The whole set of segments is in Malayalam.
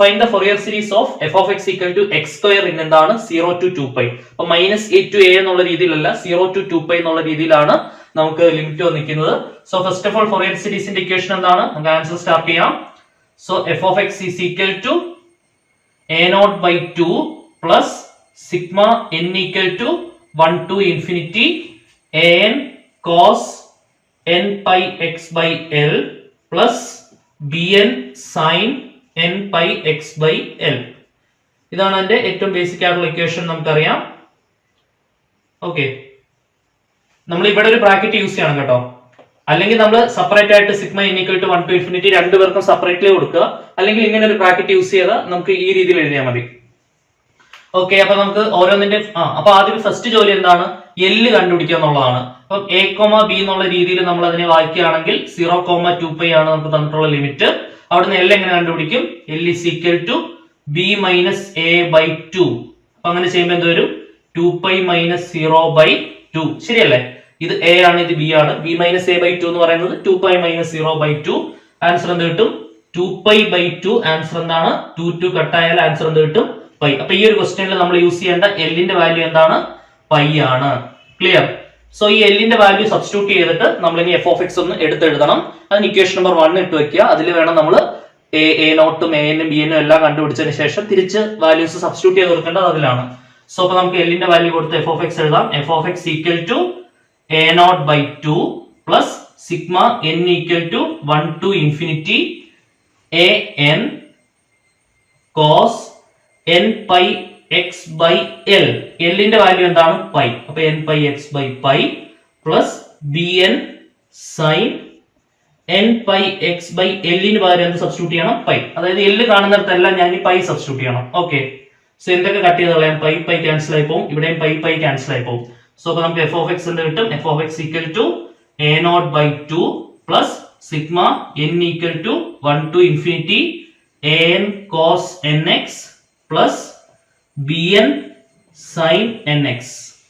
Find the Fourier series of f of X equal to x square in എന്താണ് 0 to 2π. അപ്പൊ -a to a എന്നുള്ള രീതിയിലല്ല 0 to 2π എന്നുള്ള രീതിയിലാണ് നമുക്ക് ലിമിറ്റ് വന്നിരിക്കുന്നത്. So first of all Fourier സീരീസിന്റെ ഇക്വേഷൻ എന്താണ്? നമുക്ക് ആൻസർ സ്റ്റാർട്ട് ചെയ്യാം. So f of x is equal to a0/2 plus sigma n equal to 1 to infinity an cos n pi x by l plus bn sin n pi x by l. ഇതാണ് അതിന്റെ ഏറ്റവും ബേസിക് ആയിട്ടുള്ള ഇക്വേഷൻ നമുക്കറിയാം. ഓക്കെ, നമ്മൾ ഇവിടെ ഒരു ബ്രാക്കറ്റ് യൂസ് ചെയ്യണം കേട്ടോ. അല്ലെങ്കിൽ നമ്മൾ സെപ്പറേറ്റ് ആയിട്ട് sigma n equal to 1 to infinity രണ്ടുപേർക്കും സെപ്പറേറ്റ്ലി കൊടുക്കുക. അല്ലെങ്കിൽ ഇങ്ങനെ ഒരു ബ്രാക്കറ്റ് യൂസ് ചെയ്താൽ നമുക്ക് ഈ രീതിയിൽ എഴുതിയാൽ മതി. ഓക്കെ, അപ്പൊ നമുക്ക് ഓരോന്നിന്റെ അപ്പൊ ആദ്യം ഫസ്റ്റ് ജോലി എന്താണ്? എല്ല് കണ്ടുപിടിക്കുക എന്നുള്ളതാണ്. അപ്പം a, b എന്നുള്ള രീതിയിൽ നമ്മൾ അതിനെ വായിക്കുകയാണെങ്കിൽ 0,2π ആണ് നമുക്ക് തന്നിട്ടുള്ള ലിമിറ്റ്. അവിടുന്ന് എൽ എങ്ങനെ കണ്ടുപിടിക്കും? L is equal to b minus a/2. അപ്പൊ അങ്ങനെ ചെയ്യുമ്പോൾ എന്ത് വരും? 2π മൈനസ് 0/2. ശരിയല്ലേ? ഇത് a ആണ്, ഇത് b ആണ്. b മൈനസ് a/2 എന്ന് പറയുന്നത് 2π മൈനസ് 0/2. ആൻസർ എന്ത് കിട്ടും? 2π/2. ആൻസർ എന്താണ്? 2 കട്ടായാൽ ആൻസർ എന്ത് കിട്ടും? പൈ. അപ്പൊ ഈ ഒരു ക്വസ്റ്റ്യനിൽ നമ്മൾ യൂസ് ചെയ്യേണ്ട എല്ലിന്റെ വാല്യൂ എന്താണ്? പൈ ആണ്. ക്ലിയർ? സോ ഈ എല്ലിന്റെ വാല്യൂ സബ്സ്റ്റിറ്റ്യൂട്ട് ചെയ്തിട്ട് നമ്മൾ ഇനി എഫ് ഓഫ് എക്സ് ഒന്ന് എടുത്തെഴുതണം. അതിന് ഇക്വേഷൻ നമ്പർ 1 ഇട്ട് വെക്കുക. അതിൽ വേണം നമ്മൾ a0ഉം an bn എല്ലാം കണ്ടുപിടിച്ചതിന് ശേഷം തിരിച്ച് വാല്യൂസ് സബ്സ്റ്റിറ്റ്യൂട്ട് ചെയ്ത് കൊടുക്കേണ്ടത് അതിലാണ്. സോ അപ്പൊ നമുക്ക് എല്ലിന്റെ വാല്യൂ കൊടുത്ത് എഫ് ഓഫ് എക്സ് എഴുതാം. F of X equal to a0/2 plus sigma n equal to 1 to infinity an cos n pi x by l. എല്ലിന്റെ വാല്യൂ എന്താണ്? പൈ. അപ്പൊ n pi x by pi plus bn sin n pi x by എല്ലിന് പകരം എന്ത് സബ്സ്റ്റിറ്റ്യൂട്ട് ചെയ്യണം? പൈ. അതായത് എല്ല് കാണുന്നിടത്തെല്ലാം ഞാൻ ഈ പൈ സബ്സ്റ്റിറ്റ്യൂട്ട് ചെയ്യണം. ഓക്കെ, സോ എന്തൊക്കെ കട്ട് ചെയ്ത് കളയാം? പൈ ക്യാൻസൽ ആയി പോകും. ഇവിടെയും പൈ ക്യാൻസൽ ആയി പോകും. സോ അപ്പൊ നമുക്ക് എഫ് ഓഫ് എക്സ് എന്ത് കിട്ടും? F of X equal to a0/2 plus sigma n equal to 1 to infinity an cos nx plus bn sin nx.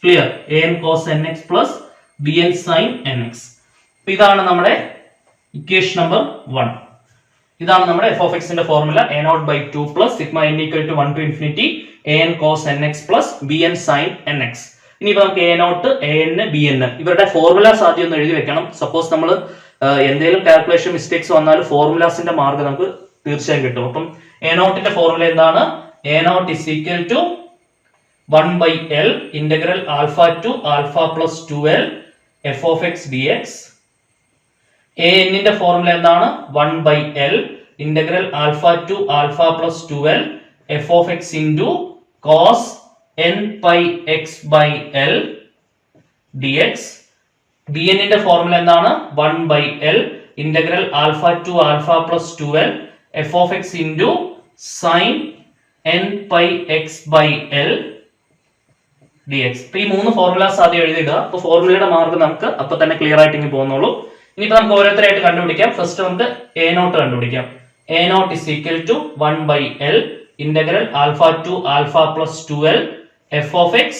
Clear? an cos nx plus bn sin nx. ഇതാണ് നമ്മുടെ ഇക്വേഷൻ നമ്പർ 1. ഇതാണ് നമ്മുടെ എഫ് ഓഫ് എക്സിന്റെ formula. a0/2 plus sigma n equal to 1 to infinity an cos nx plus bn sin nx. ഇനിയിപ്പോ നമുക്ക് a0, an, bn ഇവരുടെ ഫോർമുലാസ് ആദ്യം ഒന്ന് എഴുതി വെക്കണം. സപ്പോസ് നമ്മൾ എന്തെങ്കിലും കാൽക്കുലേഷൻ മിസ്റ്റേക്സ് വന്നാൽ ഫോർമുലാസിന്റെ മാർക്ക് നമുക്ക് തീർച്ചയായും കിട്ടും. അപ്പം a0ന്റെ ഫോർമുല എന്താണ്? a0 is equal to 1/l integral alpha to alpha plus 2l f of x dx. an ന്റെ ഫോർമുല എന്താണ്? 1/l integral alpha to alpha plus 2l f of x into cos n pi x by l dx. bn ന്റെ ഫോർമുല എന്താണ്? 1/l integral alpha to alpha plus 2l f of x into sin n pi x by l dx. ഇപ്പൊ ഈ മൂന്ന് ഫോർമുലാസ് ആദ്യം എഴുതിയിടുക. അപ്പൊ ഫോർമുലയുടെ മാർക്ക് നമുക്ക് അപ്പൊ തന്നെ ക്ലിയർ ആയിട്ട് ഇങ്ങനെ പോകുന്നുള്ളൂ. ഇനിയിപ്പോ നമുക്ക് ഓരോരുത്തരായിട്ട് കണ്ടുപിടിക്കാം. ഫസ്റ്റ് നമുക്ക് a0 കണ്ടുപിടിക്കാം. a0 is equal to 1/l integral alpha to alpha plus 2l f of x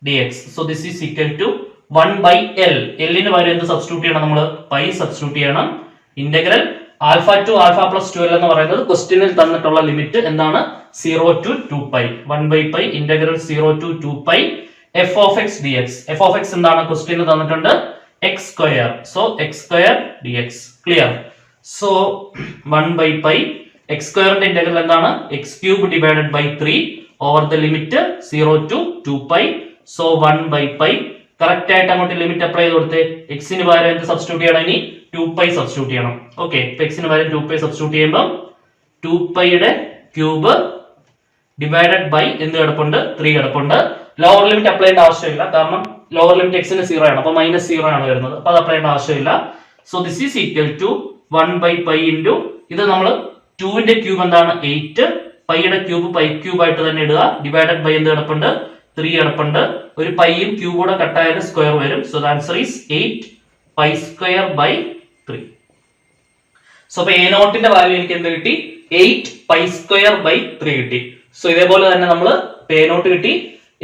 dx. So this is equal to 1/l. എല്ലിന് പകരം എന്ത് സബ്സ്റ്റിറ്റ്യൂട്ട് ചെയ്യണം? നമ്മൾ പൈ സബ്സ്റ്റിറ്റ്യൂട്ട് ചെയ്യണം. Integral alpha to alpha plus 12 എന്ന് പറയുന്നത് ക്വസ്റ്റ്യനിൽ തന്നിട്ടുള്ള ലിമിറ്റ് എന്താണ്? 0 to 2π. 1/π integral 0 to 2π f of x dx. f of x എന്താണ്? ക്വസ്റ്റ്യനിൽ തന്നിട്ടുണ്ട് x square. So x square dx. Clear? So 1/π x സ്ക്വയറിന്റെ ഇന്റഗ്രൽ എന്താണ്? x cube divided by 3 over the limit 0 to 2π. So 1/π. Correct ആയിട്ട് അങ്ങോട്ട് ലിമിറ്റ് അപ്ലൈ ചെയ്ത് കൊടുത്ത് എക്സിന് പകരം എന്ത് സബ്സ്റ്റിറ്റ്യൂട്ട് ചെയ്യണം? ഇനി 2π സബ്സ്റ്റിറ്റ്യൂട്ട് ചെയ്യണം. ഓക്കെ, എക്സിന് പകരം 2π സബ്സ്റ്റിറ്റ്യൂട്ട് ചെയ്യുമ്പോൾ 2πയുടെ ക്യൂബ് ഡിവൈഡഡ് ബൈ എന്ത് കിടപ്പുണ്ട്? 3 കിടപ്പുണ്ട്. ലോവർ ലിമിറ്റ് അപ്ലൈ ചെയ്യേണ്ട ആവശ്യമില്ല. കാരണം ലോവർ ലിമിറ്റ് എക്സിന് 0 ആണ്. അപ്പൊ -0 ആണ് വരുന്നത്. അപ്പൊ അത് അപ്ലൈ ചെയ്യേണ്ട ആവശ്യമില്ല. So this is equal to 1/π into ഇത് നമ്മൾ 2ന്റെ ക്യൂബ് എന്താണ്? 8. പൈയുടെ ക്യൂബ് പൈ ക്യൂബ് ആയിട്ട് തന്നെ ഇടുക. ഡിവൈഡഡ് ബൈ എന്ത് കിടപ്പുണ്ട്? 3 കിടപ്പുണ്ട്. ഒരു പൈയും ക്യൂബൂടെ കട്ടായാലും സ്ക്വയർ വരും. So the answer is 8π²/3. So അപ്പൊ a0ന്റെ വാല്യൂ എനിക്ക് എന്ത് കിട്ടി? 8π²/3 കിട്ടി. സോ ഇതേപോലെ തന്നെ നമ്മൾ a0 കിട്ടി,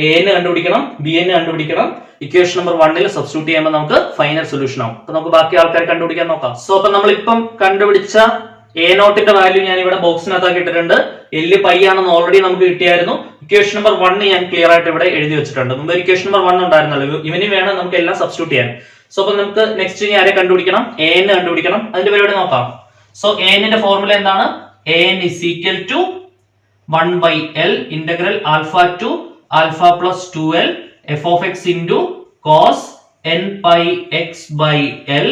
an കണ്ടുപിടിക്കണം, bn കണ്ടുപിടിക്കണം. ഇക്വേഷൻ നമ്പർ 1 സബ്സ്റ്റിറ്റ്യൂട്ട് ചെയ്യുമ്പോൾ നമുക്ക് ഫൈനൽ സൊല്യൂഷൻ ആവും. അപ്പൊ നമുക്ക് ബാക്കി ആൾക്കാർ കണ്ടുപിടിക്കാൻ നോക്കാം. സോ അപ്പൊ നമ്മൾ ഇപ്പം കണ്ടുപിടിച്ച എ നോട്ടിന്റെ വാല്യൂ ഞാൻ ഇവിടെ ബോക്സിനകത്താക്കി ഇട്ടിട്ടുണ്ട്. എല്ല് പൈ ആണെന്ന് ഓൾറെഡി നമുക്ക് കിട്ടിയായിരുന്നു. ഇക്വേഷൻ നമ്പർ 1 ഞാൻ ക്ലിയർ ആയിട്ട് ഇവിടെ എഴുതി വെച്ചിട്ടുണ്ട്. മുമ്പ് ഇക്വേഷൻ നമ്പർ 1 ഉണ്ടായിരുന്നല്ലോ, ഇവന് വേണം നമുക്ക് എല്ലാം സബ്സ്റ്റിറ്റ്യൂട്ട് ചെയ്യാൻ. സോ അപ്പൊ നമുക്ക് നെക്സ്റ്റ് ഇനി ആരെ കണ്ടുപിടിക്കണം? എ എൻ കണ്ടുപിടിക്കണം. അതിന്റെ പരിപാടി നോക്കാം. സോ എ എന്നിന്റെ ഫോർമുല എന്താണ്? A N is equal to 1 by L integral alpha to alpha plus 2L f of x into cos n pi x by L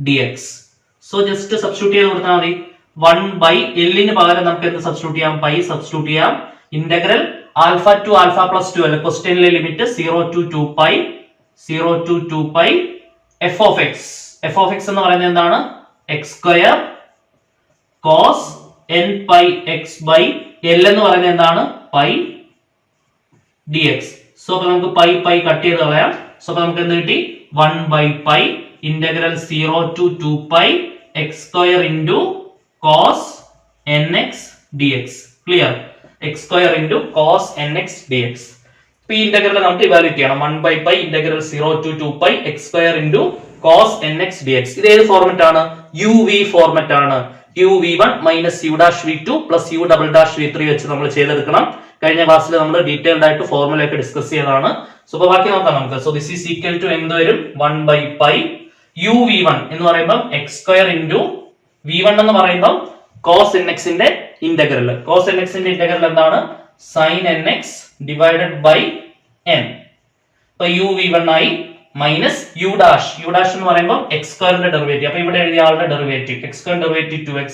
dx. So just substitute ചെയ്ത് കൊടുത്താൽ മതി. 1 by L ന് പകരം നമുക്ക് എന്ത് സബ്സ്റ്റിറ്റ്യൂട്ട് ചെയ്യാം? പൈ സബ്സ്റ്റിറ്റ്യൂട്ട് ചെയ്യാം. Integral alpha to alpha plus 2L ക്വസ്റ്റ്യനിലെ limit 0 to 2 pi f of x. f of x എന്ന് പറയുന്നത് എന്താണ്? x square cos n pi x by L എന്ന് പറയുന്നത് എന്താണ്? Pi dx. സോ അപ്പൊ നമുക്ക് പൈ കട്ട് ചെയ്ത് കളയാം. സോ അപ്പൊ നമുക്ക് എന്ത് കിട്ടി? 1 by pi integral 0 to 2 pi x square into cos nx dx. Clear? x square into cos nx dx. ഈ ഇന്റഗ്രൽ നമുക്ക് ഇവാലുവേറ്റ് ചെയ്യണം. 1 by pi integral 0 to 2 pi x square into cos nx dx. ഇത് ഏത് ഫോർമാറ്റ് ആണ്? uv ഫോർമാറ്റ് ആണ്. uv1 minus u dash v2 plus u double dash v3 വെച്ച് നമ്മൾ ചെയ്തെടുക്കണം. കഴിഞ്ഞ ക്ലാസ്സിൽ നമ്മൾ ഡീറ്റെയിൽഡ് ആയിട്ട് ഫോർമുല ഒക്കെ ഡിസ്കസ് ചെയ്തതാണ്. സോ അപ്പൊ ബാക്കി നോക്കാം നമുക്ക്. So this is equal to എന്ത് വരും? 1 by pi uv1 എന്ന് പറയുമ്പോൾ x സ്ക്വയർ ഇൻറ്റു v1 എന്ന് പറയുമ്പോൾ cos nx ന്റെ ഇന്റഗ്രൽ. cos nx ന്റെ ഇന്റഗ്രൽ എന്താണ്? sin nx divided by n. അപ്പൊ uv1 ആയി മൈനസ് u ഡാഷ് എന്ന് പറയുമ്പോൾ x സ്ക്വയറിന്റെ ഡെറിവേറ്റീവ്. അപ്പൊ ഇവിടെ എഴുതിയ ആളുടെ derivative x square derivative 2x.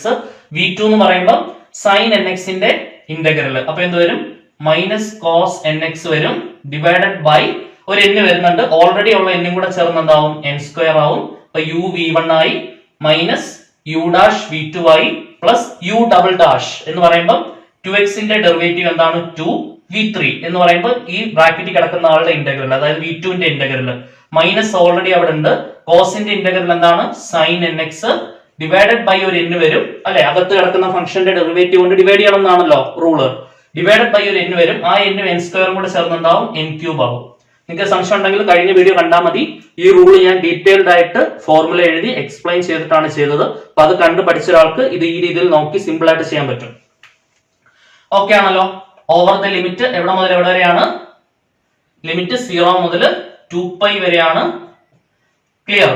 v2 എന്ന് പറയുമ്പോൾ sin nx ന്റെ ഇന്റഗ്രൽ. അപ്പൊ എന്ത് വരും? മൈനസ് cos nx വരും ഡിവൈഡഡ് ബൈ ഒരു n വരുന്നുണ്ട്. ഓൾറെഡി ഉള്ള n കൂടെ ചേർന്ന് എന്താവും? n സ്ക്വയർ ആവും. അപ്പൊ uv1 ആയി മൈനസ് u ഡാഷ് v2 ആയി പ്ലസ് u ഡബിൾ ഡാഷ് എന്ന് പറയുമ്പോൾ 2x ന്റെ ഡെറിവേറ്റീവ് എന്താണ്? 2v3 എന്ന് പറയുമ്പോൾ ഈ ബ്രാക്കറ്റിൽ കിടക്കുന്ന ആളുടെ ഇന്റഗ്രൽ, അതായത് v2 ന്റെ ഇന്റഗ്രൽ മൈനസ് ഓൾറെഡി അവിടെ ഉണ്ട്. കോസിന്റെ ഇന്റഗ്രൽ എന്താണ്? sin nx ഡിവൈഡഡ് ബൈ ഒരു n വരും അല്ലെ, അകത്ത് കിടക്കുന്ന ഫംഗ്ഷന്റെ ഡെറിവേറ്റീവ് കൊണ്ട് ഡിവൈഡ് ചെയ്യണം എന്നാണല്ലോ റൂള്. ഡിവൈഡഡ് ബൈ ഒരു n വരും. ആ n n സ്ക്വയറും കൂടെ ചേർന്നുണ്ടാവും n ക്യൂബ് ആവും. നിങ്ങൾക്ക് സംശയം ഉണ്ടെങ്കിൽ കഴിഞ്ഞ വീഡിയോ കണ്ടാൽ മതി. ഈ റൂള് ഞാൻ ഡീറ്റെയിൽഡ് ആയിട്ട് ഫോർമുല എഴുതി എക്സ്പ്ലെയിൻ ചെയ്തിട്ടാണ് ചെയ്തത്. അപ്പൊ അത് കണ്ട് പഠിച്ച ഒരാൾക്ക് ഇത് ഈ രീതിയിൽ നോക്കി സിമ്പിൾ ആയിട്ട് ചെയ്യാൻ പറ്റും. ഓക്കെ ആണല്ലോ? ഓവർ ദ ലിമിറ്റ് എവിടെ മുതൽ എവിടെ വരെയാണ്? ലിമിറ്റ് 0 മുതൽ 2π വരെയാണ്. ക്ലിയർ?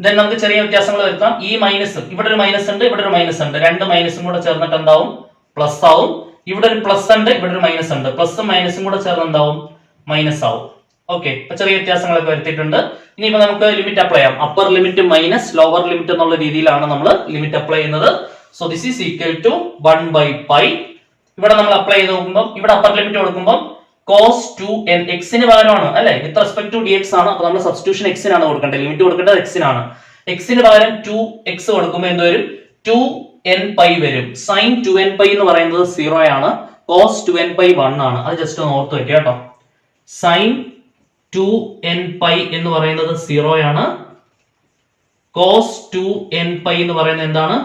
ദെൻ നമുക്ക് ചെറിയ വ്യത്യാസങ്ങൾ വരുത്താം. ഈ മൈനസ്, ഇവിടെ ഒരു മൈനസ് ഉണ്ട്, ഇവിടെ ഒരു മൈനസ് ഉണ്ട്. രണ്ട് മൈനസും കൂടെ ചേർന്നിട്ട് എന്താവും? പ്ലസ് ആവും. ഇവിടെ ഒരു പ്ലസ് ഉണ്ട്, ഇവിടെ ഒരു മൈനസ് ഉണ്ട്. പ്ലസും മൈനസും കൂടെ ചേർന്ന് എന്താവും? മൈനസ് ആവും. ഓക്കെ, ഇപ്പൊ ചെറിയ വ്യത്യാസങ്ങളൊക്കെ വരുത്തിയിട്ടുണ്ട്. ഇനിയിപ്പോ നമുക്ക് ലിമിറ്റ് അപ്ലൈ ചെയ്യാം. Upper limit minus lower limit എന്നുള്ള രീതിയിലാണ് നമ്മൾ ലിമിറ്റ് അപ്ലൈ ചെയ്യുന്നത്. So this is equal to 1 by pi. ഇവിടെ നമ്മൾ അപ്ലൈ ചെയ്ത് നോക്കുമ്പോൾ ഇവിടെ അപ്പർ ലിമിറ്റ് കൊടുക്കുമ്പോൾ cos 2n x ന് പകരമാണ് അല്ലെ, വിത്ത് റെസ്പെക്ട് ടു dx ആണ്. അപ്പൊ നമ്മൾ സബ്സ്റ്റിറ്റ്യൂഷൻ x നാണ് കൊടുക്കേണ്ടത്, ലിമിറ്റ് കൊടുക്കേണ്ടത് x നാണ്. x ന് പകരം 2x കൊടുക്കുമ്പോൾ എന്ത് വരും? 2nπ വരും. sin 2nπ എന്ന് പറയുന്നത് 0 ആണ്. cos 2nπ 1 ആണ്. അത് ജസ്റ്റ് ഒന്ന് ഓർത്ത് വെക്കുക കേട്ടോ. sin 2nπ എന്ന് പറയുന്നത് 0 ആണ്. cos 2nπ എന്ന് പറയുന്നത് എന്താണ്?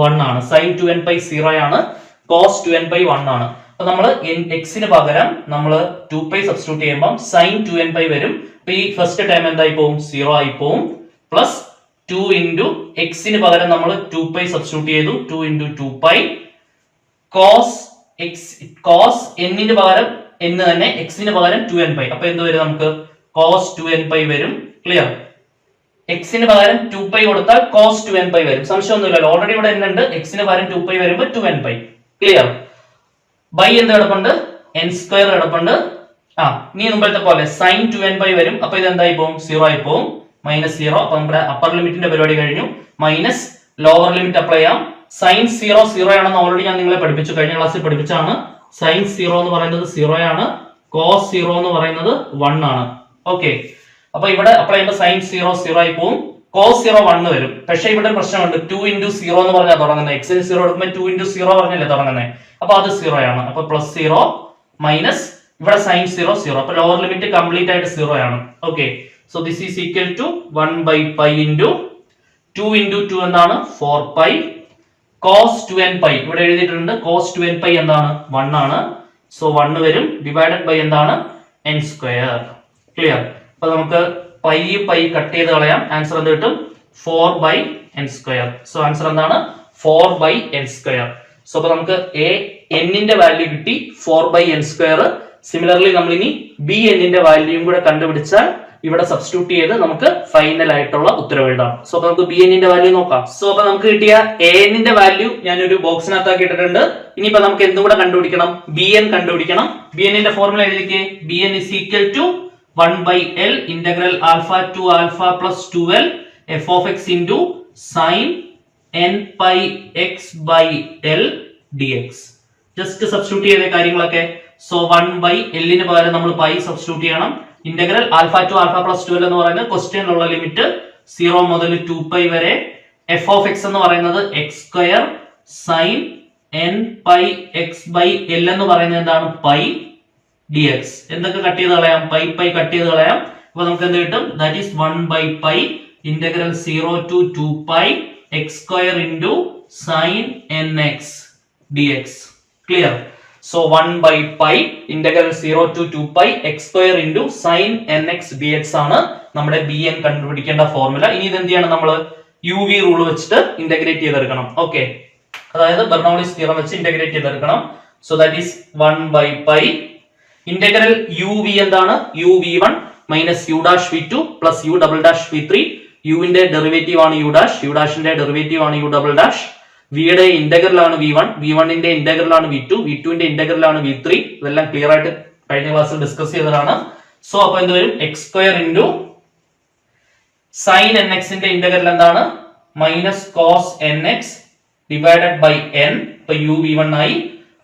1 ആണ്. sin 2nπ 0 ആണ്. cos 2nπ 1 ആണ്. അപ്പൊ നമ്മൾ x ന് പകരം നമ്മൾ 2π സബ്സ്റ്റിറ്റ്യൂട്ട് ചെയ്യുമ്പോൾ sin 2nπ വരും. അപ്പൊ ഈ ഫസ്റ്റ് ടൈം എന്തായി പോകും? 0 ആയി പോകും. പ്ലസ് 2 ഇൻറ്റു x ന് പകരം നമ്മൾ 2π സബ്സ്റ്റിറ്റ്യൂട്ട് ചെയ്തു. 2 ഇൻറ്റു 2π cos n ന് പകരം n തന്നെ, x ന് പകരം 2nπ. അപ്പൊ എന്ത് വരും? നമുക്ക് cos 2nπ വരും. ക്ലിയർ? x ന് പകരം 2π കൊടുത്താൽ cos 2nπ വരും. സംശയമൊന്നുമില്ലല്ലോ, ഓൾറെഡി ഇവിടെ n ഉണ്ട്. x ന് പകരം 2π വരുമ്പോൾ 2nπ. ക്ലിയർ? ബൈ എന്ത് കിടപ്പുണ്ട്? n സ്ക്വയർ കിടപ്പുണ്ട്. ഇനി മുമ്പത്തെ പോലെ sin 2nπ വരും. അപ്പൊ ഇത് എന്തായി പോകും? 0 ആയി പോകും. മൈനസ് 0. അപ്പൊ നമ്മുടെ അപ്പർ ലിമിറ്റിന്റെ പരിപാടി കഴിഞ്ഞു. മൈനസ് ലോവർ ലിമിറ്റ് അപ്ലൈ ചെയ്യാം. sin 0 0 ആണെന്ന് ഓൾറെഡി ഞാൻ നിങ്ങളെ പഠിപ്പിച്ചു, കഴിഞ്ഞ ക്ലാസ്സിൽ പഠിപ്പിച്ചാണ്. sin 0 എന്ന് പറയുന്നത് 0 ആണ്. cos 0 എന്ന് പറയുന്നത് 1 ആണ്. ഓക്കെ, അപ്പൊ ഇവിടെ അപ്ലൈ ചെയ്യുമ്പോൾ sin 0 0 ആയി പോകും. cos 0 1 വരും. പക്ഷെ ഇവിടെ ഒരു പ്രശ്നമുണ്ട്. 2 ഇൻറ്റു 0 എന്ന് പറഞ്ഞാൽ തുടങ്ങുന്നത്. x ന് 0 എടുക്കുമ്പോൾ 2 ഇൻറ്റു 0 പറഞ്ഞല്ലേ തുടങ്ങുന്നത്. അപ്പൊ അത് 0 ആണ്. അപ്പൊ പ്ലസ് 0 മൈനസ് ഇവിടെ sin 0 0. അപ്പൊ ലോവർ ലിമിറ്റ് കംപ്ലീറ്റ് ആയിട്ട് 0 ആണ്. Okay, so this is equal to 1 by pi into 2 into 2 എന്താണ്? 4π cos 2nπ. ഇവിടെ എഴുതിയിട്ടുണ്ട് cos 2nπ എന്താണ്? 1 ആണ്. സോ 1 വരും. ഡിവൈഡഡ് ബൈ എന്താണ്? n square. ക്ലിയർ? അപ്പൊ നമുക്ക് പൈ കട്ട് ചെയ്ത് കളയാം. ആൻസർ എന്ത് കിട്ടും? 4 by n square. So answer എന്താണ്? 4/n². സോ അപ്പൊ നമുക്ക് ന്റെ വാല്യൂ കിട്ടി 4/n². സിമിലർലി നമ്മൾ ഇനി bn വാല്യൂയും കൂടെ കണ്ടുപിടിച്ചാൽ ഇവിടെ സബ്സ്റ്റിറ്റ്യൂട്ട് ചെയ്ത് നമുക്ക് ഫൈനൽ ആയിട്ടുള്ള ഉത്തരം എഴുതാം. സോ അപ്പൊ നമുക്ക് bn വാല്യൂ നോക്കാം. സോ അപ്പൊ നമുക്ക് കിട്ടിയ an വാല്യൂ ഞാനൊരു ബോക്സിനകത്താക്കി ഇട്ടിട്ടുണ്ട്. ഇനിയിപ്പോ നമുക്ക് എന്തും കൂടെ കണ്ടുപിടിക്കണം, bn കണ്ടുപിടിക്കണം. bn ഫോർമുല എഴുതിക്കേ. bn is equal to 1/L integral alpha to alpha plus 2L f of x into sin n pi x by L dx. Just substitute ചെയ്ത കാര്യങ്ങളൊക്കെ. സോ 1/L ന് പകരം നമ്മൾ പൈ സബ്സ്റ്റിറ്റ്യൂട്ട് ചെയ്യണം. Integral alpha to alpha plus 2L എന്ന് പറയുന്നത് ക്വസ്റ്റ്യനിലുള്ള ലിമിറ്റ് 0 മുതൽ 2π വരെ. എഫ് ഓഫ് എക്സ് എന്ന് പറയുന്നത് x² sin n pi x by L എന്ന് പറയുന്നത് എന്താണ്, പൈ dx. എന്തൊക്കെ കട്ട് ചെയ്ത് കളയാം, പൈ കട്ട് ചെയ്ത് കളയാം. അപ്പൊ നമുക്ക് എന്ത് കിട്ടും, that is 1/π integral 0 to 2π x² into sin nx dx. Clear? So 1/π integral 0 to 2π x² into sin nx dx ആണ് നമ്മുടെ bn കണ്ടുപിടിക്കേണ്ട ഫോർമുല. ഇനി ഇത് എന്ത് ചെയ്യണം, നമ്മൾ uv റൂൾ വെച്ചിട്ട് ഇന്റഗ്രേറ്റ് ചെയ്തെടുക്കണം. ഓക്കെ, അതായത് ബെർണൗളിസ് തിയറം വെച്ച് ഇന്റഗ്രേറ്റ് ചെയ്തെടുക്കണം. So that is 1/π integral uv എന്താണ്, uv1 minus u dash v2 plus u double dash v3. ന്റെ ഡെറിവേറ്റീവ് ആണ് u ഡാഷ്, u ഡാഷിന്റെ ഡെറിവേറ്റീവ് ആണ് u ഡബിൾ ഡാഷ്. വിയുടെ ഇന്റഗ്രൽ ആണ് v1, v1ന്റെ ഇന്റഗ്രൽ ആണ് v2, v2ന്റെ ഇന്റഗ്രൽ ആണ് v3. ഇതെല്ലാം ക്ലിയർ ആയിട്ട് കഴിഞ്ഞ ക്ലാസ്സിൽ ഡിസ്കസ് ചെയ്തതാണ്. സോ അപ്പൊ എന്ത് വരും, x² into sin nx ന്റെ ഇന്റഗ്രൽ എന്താണ്, minus cos nx divided by n. ഇപ്പൊ uv1 ആയി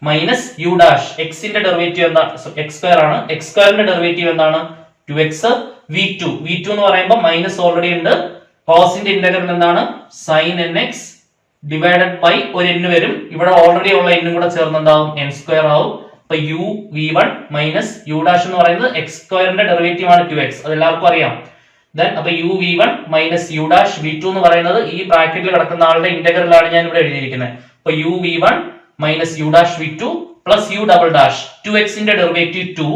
മൈനസ് u ഡാഷ്, x ന്റെ ഡെറിവേറ്റീവ് എന്താണ്, x² ആണ്, x² ന്റെ ഡെറിവേറ്റീവ് എന്താണ് 2x. v2 എന്ന് പറയുമ്പോൾ മൈനസ് ഓൾറെഡി ഉണ്ട്. കോസിന്റെ ഇന്റഗ്രൽ എന്താണ് sin nx ഡിവൈഡഡ് ബൈ ഒരു n വരും. ഇവിടെ ഓൾറെഡി ഉള്ള n കൂടെ ചേർന്ന് എന്താവും, n² ആവും. അപ്പൊ uv1 മൈനസ് u ഡാഷ് എന്ന് പറയുന്നത് x² ന്റെ ഡെറിവേറ്റീവ് ആണ് 2x, അത് എല്ലാവർക്കും അറിയാം. ദെൻ അപ്പൊ uv1 minus u dash v2 എന്ന് പറയുന്നത് ഈ ബ്രാക്കറ്റിൽ കിടക്കുന്ന ആളുടെ ഇന്റഗ്രൽ ആണ് ഞാൻ ഇവിടെ എഴുതിയിരിക്കുന്നത്. അപ്പൊ uv1 minus u dash v2 plus u double dash 2x ന്റെ ഡെറിവേറ്റീവ് 2.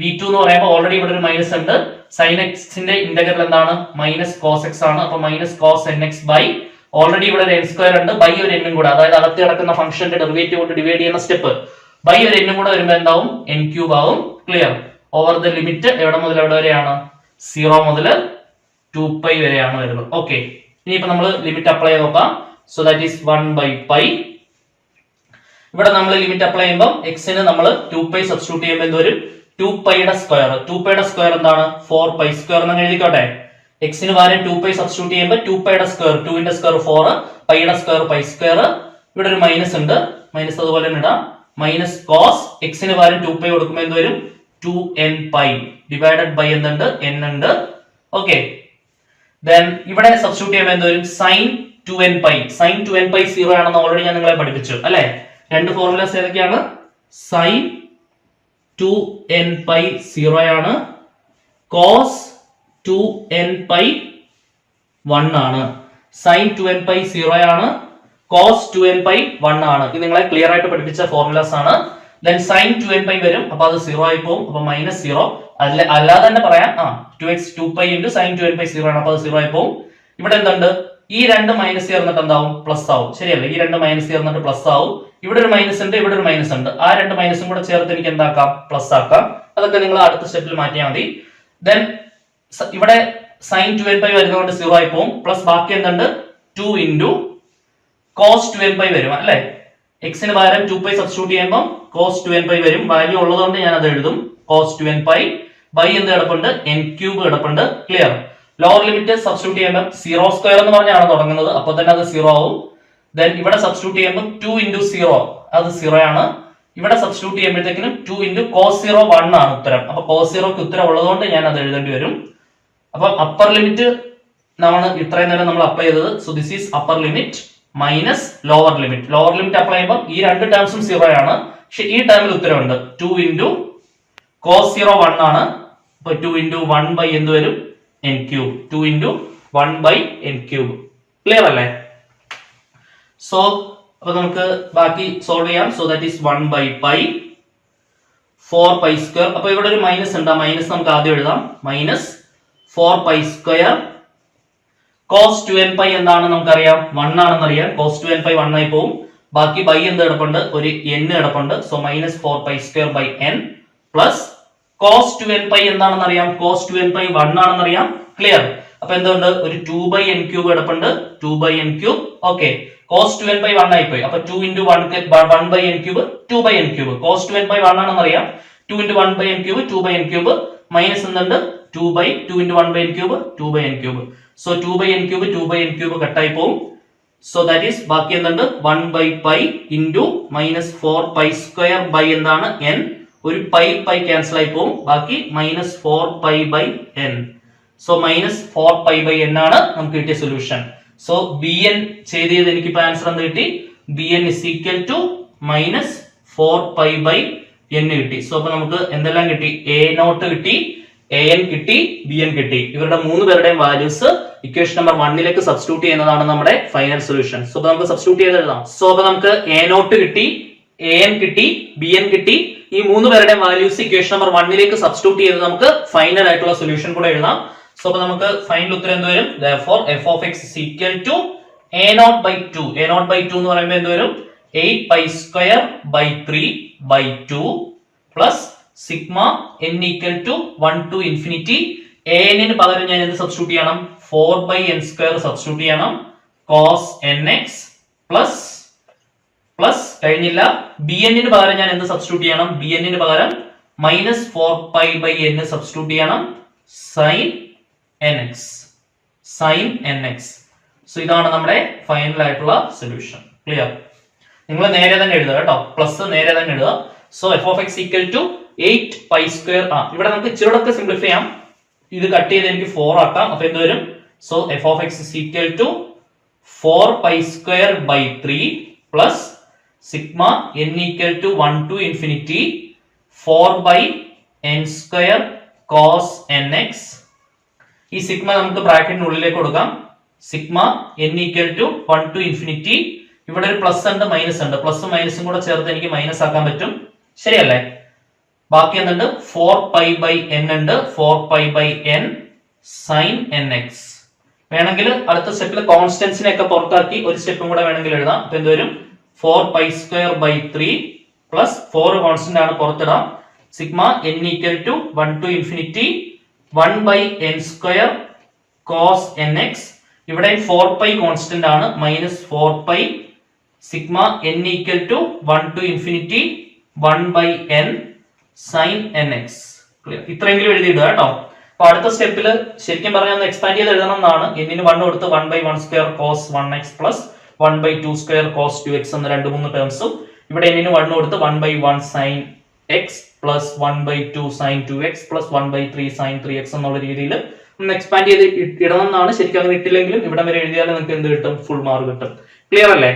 v2 എന്ന് പറയുമ്പോൾ ഓൾറെഡി ഇവിടെ ഒരു മൈനസ് ഉണ്ട്. sin x ന്റെ ഇന്റഗ്രൽ എന്താണ്, മൈനസ് കോസ് x ആണ്. അപ്പൊ minus cos nx by already ഇവിടെ ഒരു n² ഉണ്ട്, ബൈ ഒരു n കൂടെ, അതായത് അകത്ത് കിടക്കുന്ന ഫംഗ്ഷന്റെ ഡെറിവേറ്റീവ് കൊണ്ട് ഡിവൈഡ് ചെയ്യുന്ന സ്റ്റെപ്പ്, ബൈ ഒരു n കൂടെ വരുമ്പോൾ എന്താവും, n³ ആവും. ക്ലിയർ? ഓവർ ദ ലിമിറ്റ് എവിടെ മുതൽ എവിടെ വരെയാണ്, 0 മുതൽ 2π വരെയാണ് വരുന്നത്. ഓക്കെ, ഇനിയിപ്പോ നമ്മൾ ലിമിറ്റ് അപ്ലൈ ചെയ്ത് നോക്കാം. So that is 1/π. ഇവിടെ നമ്മൾ ലിമിറ്റ് അപ്ലൈ ചെയ്യുമ്പോൾ x ന് നമ്മൾ 2π സബ്സ്റ്റിറ്റ്യൂട്ട് ചെയ്യുമ്പോൾ എന്ത് വരും, 2π സ്ക്വയർ. 2π സ്ക്വയർ എന്താണ്, 4π² എന്ന് എഴുതിക്കോട്ടെ. x ന് പകരം 2π സബ്സ്റ്റിറ്റ്യൂട്ട് ചെയ്യുമ്പോൾ 2π സ്ക്വയർ, 2 ന്റെ സ്ക്വയർ 4, പൈയുടെ സ്ക്വയർ π². ഇവിടെ ഒരു മൈനസ് ഉണ്ട്, മൈനസ് അതുപോലെ തന്നെ ഇടാം. മൈനസ് കോസ് x ന് പകരം 2π കൊടുക്കുമ്പോൾ എന്ത് വരും, 2nπ ഡിവൈഡഡ് ബൈ എന്തുണ്ട്, n ഉണ്ട്. ഓക്കെ, ദെൻ ഇവിടെ സബ്സ്റ്റിറ്റ്യൂട്ട് ചെയ്യുമ്പോൾ എന്ത് വരും, sin 2nπ. sin 2nπ 0 ആണെന്ന് ഓൾറെഡി ഞാൻ നിങ്ങളെ പഠിപ്പിച്ചു അല്ലെ. രണ്ട് ഫോർമുലാസ് ഏതൊക്കെയാണ്, sin 2nπ 0 ആണ്, കോസ് 2nπ 1 ആണ്. sin 2nπ 0 ആണ്, cos 2nπ 1 ആണ്. ഇത് നിങ്ങളെ ക്ലിയർ ആയിട്ട് പഠിപ്പിച്ച ഫോർമുലാസ് ആണ്. ദെൻ sin 2nπ വരും, അപ്പൊ അത് 0 ആയി പോകും. അപ്പൊ മൈനസ് 0 അല്ലാതെ തന്നെ പറയാം, 2x 2π into sin 2nπ 0 ആണ്, അപ്പൊ അത് 0 ആയി പോകും. ഇവിടെ എന്തുണ്ട്, ഈ രണ്ട് മൈനസ് ചേർന്നിട്ട് എന്താവും, പ്ലസ് ആവും. ശരിയല്ലേ, ഈ രണ്ട് മൈനസ് ചേർന്നിട്ട് പ്ലസ് ആവും. ഇവിടെ ഒരു മൈനസ് ഉണ്ട്, ഇവിടെ ഒരു മൈനസ് ഉണ്ട്. ആ രണ്ട് മൈനസും കൂടെ ചേർത്ത് എനിക്ക് എന്താക്കാം, പ്ലസ് ആക്കാം. അതൊക്കെ നിങ്ങൾ അടുത്ത സ്റ്റെപ്പിൽ മാറ്റിയാൽ മതി. ദെൻ ഇവിടെ sin 2nπ വരുന്നതുകൊണ്ട് 0 ആയി പോകും. പ്ലസ് ബാക്കി എന്തുണ്ട്, 2 into cos 2nπ വരും അല്ലെ. x ന് പകരം 2π സബ്സ്റ്റിറ്റ്യൂട്ട് ചെയ്യുമ്പോൾ cos 2nπ വരും. വാല്യൂ ഉള്ളതുകൊണ്ട് ഞാൻ അത് എഴുതും, cos 2nπ ബൈ എന്ത് കിടപ്പുണ്ട്, n³ കിടപ്പുണ്ട്. ക്ലിയർ? ലോവർ ലിമിറ്റ് സബ്സ്റ്റിറ്റ്യൂട്ട് ചെയ്യുമ്പോൾ 0² എന്ന് പറഞ്ഞാണ് തുടങ്ങുന്നത്, അപ്പൊ തന്നെ അത് 0 ആവും. ദെൻ ഇവിടെ സബ്സ്റ്റിറ്റ്യൂട്ട് ചെയ്യുമ്പോൾ 2 into 0 അത് 0 ആണ്. ഇവിടെ സബ്സ്റ്റിറ്റ്യൂട്ട് ചെയ്യുമ്പോഴത്തേക്കും 2 into cos 0 1 ആണ് ഉത്തരം. അപ്പൊ cos 0ക്ക് ഉത്തരം ഉള്ളതുകൊണ്ട് ഞാൻ അത് എഴുതേണ്ടി വരും. അപ്പൊ അപ്പർ ലിമിറ്റ് നമ്മൾ ഇത്രയും നേരം നമ്മൾ അപ്ലൈ ചെയ്തത്. So this is upper limit minus lower limit. Lower limit apply ചെയ്യുമ്പോൾ ഈ രണ്ട് ടേംസും 0 ആണ്. പക്ഷെ ഈ ടേമിൽ ഉത്തരവുണ്ട്, 2 into cos 0 1 ആണ്. അപ്പൊ 2 into 1 by എന്ത് വരും, n³. 2 into 1 by n³. Clear അല്ലേ? സോ അപ്പൊ നമുക്ക് ബാക്കി സോൾവ് ചെയ്യാം. So that is 1/π 4π². അപ്പൊ ഇവിടെ ഒരു മൈനസ് ഉണ്ട്, ആ മൈനസ് നമുക്ക് ആദ്യം എഴുതാം. മൈനസ് 4π² കോസ് 2nπ എന്താണ് നമുക്കറിയാം 1 ആണെന്നറിയാം. കോസ് 2nπ 1 ആയി പോവും. ബാക്കി ബൈ എന്ത് കിടപ്പുണ്ട്, ഒരു n കിടപ്പുണ്ട്. So minus 4π² plus cos 2nπ എന്താണെന്ന് അറിയാം, കോസ് 2nπ 1 ആണെന്നറിയാം. ക്ലിയർ. അപ്പൊ എന്തുകൊണ്ട് ഒരു 2/n³ കിടപ്പുണ്ട്, 2/n³. ഓക്കെ, കോസ് 2nπ 1 ആയി പോയി. അപ്പൊ 2 × 1/n³, 2/n³. Cos 2nπ 1 ആണെന്നറിയാം. 2 × 1/n³, 2/n³ minus എന്തുണ്ട് 2 × 1/n³, 2/n³. So 2/n³ 2/n³ കട്ടായി പോവും. സോ ദാറ്റ് ഈസ് ബാക്കി എന്തുണ്ട് 1/π ഇൻറ്റു മൈനസ് 4π² എന്താണ് n. ഒരു പൈ ക്യാൻസൽ ആയി പോവും. ബാക്കി minus 4π/n. So minus 4π/n ആണ് നമുക്ക് കിട്ടിയ സൊല്യൂഷൻ. സോ bn ചെയ്ത് എനിക്കിപ്പോ ആൻസർ എന്ത് കിട്ടി, bn is equal to minus 4π/n കിട്ടി. സോ അപ്പൊ നമുക്ക് എന്തെല്ലാം കിട്ടി, a0 കിട്ടി, an കിട്ടി, bn കിട്ടി. ഇവരുടെ 3 പേരുടെയും വാല്യൂസ് ഇക്വേഷൻ നമ്പർ 1ലേക്ക് സബ്സ്റ്റിറ്റ്യൂട്ട് ചെയ്യുന്നതാണ് നമ്മുടെ ഫൈനൽ സൊല്യൂഷൻ. സോ അപ്പൊ നമുക്ക് സബ്സ്റ്റിറ്റ്യൂട്ട് ചെയ്ത് എഴുതാം. സോ അപ്പൊ നമുക്ക് a0 കിട്ടി, an കിട്ടി, bn കിട്ടി. ഈ 3 പേരുടെയും വാല്യൂസ് ഇക്വേഷൻ നമ്പർ 1ലേക്ക് സബ്സ്റ്റിറ്റ്യൂട്ട് ചെയ്ത് നമുക്ക് ഫൈനൽ ആയിട്ടുള്ള സൊല്യൂഷൻ കൂടെ എഴുതാം. സോ അപ്പൊ നമുക്ക് ഫൈനൽ ഉത്തരം എന്ത് വരും, therefore f of x is equal to a0/2. a0/2 എന്ന് പറയുമ്പോൾ എന്ത് വരും, 8π²/3/2 plus sigma n equal to 1 to infinity. an ന് പകരം ഞാൻ എന്ത് സബ്സ്റ്റിറ്റ്യൂട്ട് ചെയ്യണം, 4/n² സബ്സ്റ്റിറ്റ്യൂട്ട് ചെയ്യണം. cos nx പ്ലസ് കഴിഞ്ഞില്ല, bn ന് പകരം ഞാൻ എന്ത് സബ്സ്റ്റിറ്റ്യൂട്ട് ചെയ്യണം, bn ന് പകരം മൈനസ് 4π/n സബ്സ്റ്റിറ്റ്യൂട്ട് ചെയ്യണം. sin nx. സോ ഇതാണ് നമ്മുടെ ഫൈനൽ ആയിട്ടുള്ള സൊല്യൂഷൻ. ക്ലിയർ. നിങ്ങൾ നേരെ തന്നെ എഴുതുക കേട്ടോ, പ്ലസ് നേരെ തന്നെ എഴുതുക. So f of x equal to 8π². ഇവിടെ നമുക്ക് ഇച്ചിരൂടെ സിംപ്ലിഫൈ ചെയ്യാം. ഇത് കട്ട് ചെയ്ത് എനിക്ക് 4 ആക്കാം. അപ്പൊ എന്ത് വരും, so f of x is equal to 4π²/3 plus sigma n equal to 1 to infinity 4/n² cos nx. ഈ സിഗ്മ നമുക്ക് ബ്രാക്കറ്റിനുള്ളിലേക്ക് കൊടുക്കാം. Sigma n equal to 1 to infinity. ഇവിടെ ഒരു പ്ലസ് ഉണ്ട്, മൈനസ് ഉണ്ട്. പ്ലസും മൈനസും കൂടെ ചേർത്ത് എനിക്ക് മൈനസ് ആക്കാൻ പറ്റും. ശരിയല്ലേ? ബാക്കി എന്തുണ്ട്, 4π/n ഉണ്ട്. 4π/n sin nx. വേണമെങ്കിൽ അടുത്ത സ്റ്റെപ്പിൽ കോൺസ്റ്റൻസിനെ ഒക്കെ പുറത്താക്കി ഒരു സ്റ്റെപ്പും കൂടെ വേണമെങ്കിൽ എഴുതാം. അപ്പൊ എന്ത് വരും, 4π²/3 പ്ലസ് 4 കോൺസ്റ്റന്റ് ആണ്, പുറത്തിടാം. Sigma n equal to 1 to infinity 1/n² cos nx. ഇവിടെ 4π കോൺസ്റ്റന്റ് ആണ്, minus 4π. Sigma n equal to 1 to infinity 1/n sin nx. ഇത്രയെങ്കിലും എഴുതിയിടുക കേട്ടോ. അപ്പൊ അടുത്ത സ്റ്റെപ്പിൽ ശരിക്കും പറഞ്ഞാൽ ഒന്ന് എക്സ്പാൻഡ് ചെയ്ത് എഴുതണം എന്നാണ്. n ന് 1 കൊടുത്ത് 1/1² cos 1x plus 1/2² cos 2x എന്ന 2-3 ടേംസും, ഇവിടെ n ന് 1 കൊടുത്ത് 1/1 sin x plus 1/2 sin 2x plus 1/3 sin 3x എന്നുള്ള രീതിയിൽ ഒന്ന് എക്സ്പാൻഡ് ചെയ്ത് ഇടണം എന്നാണ്. ശരിക്കും അങ്ങനെ ഇട്ടില്ലെങ്കിലും ഇവിടം വരെ എഴുതിയാൽ നിങ്ങൾക്ക് എന്ത് കിട്ടും, ഫുൾ മാർക്ക് കിട്ടും. ക്ലിയർ അല്ലേ?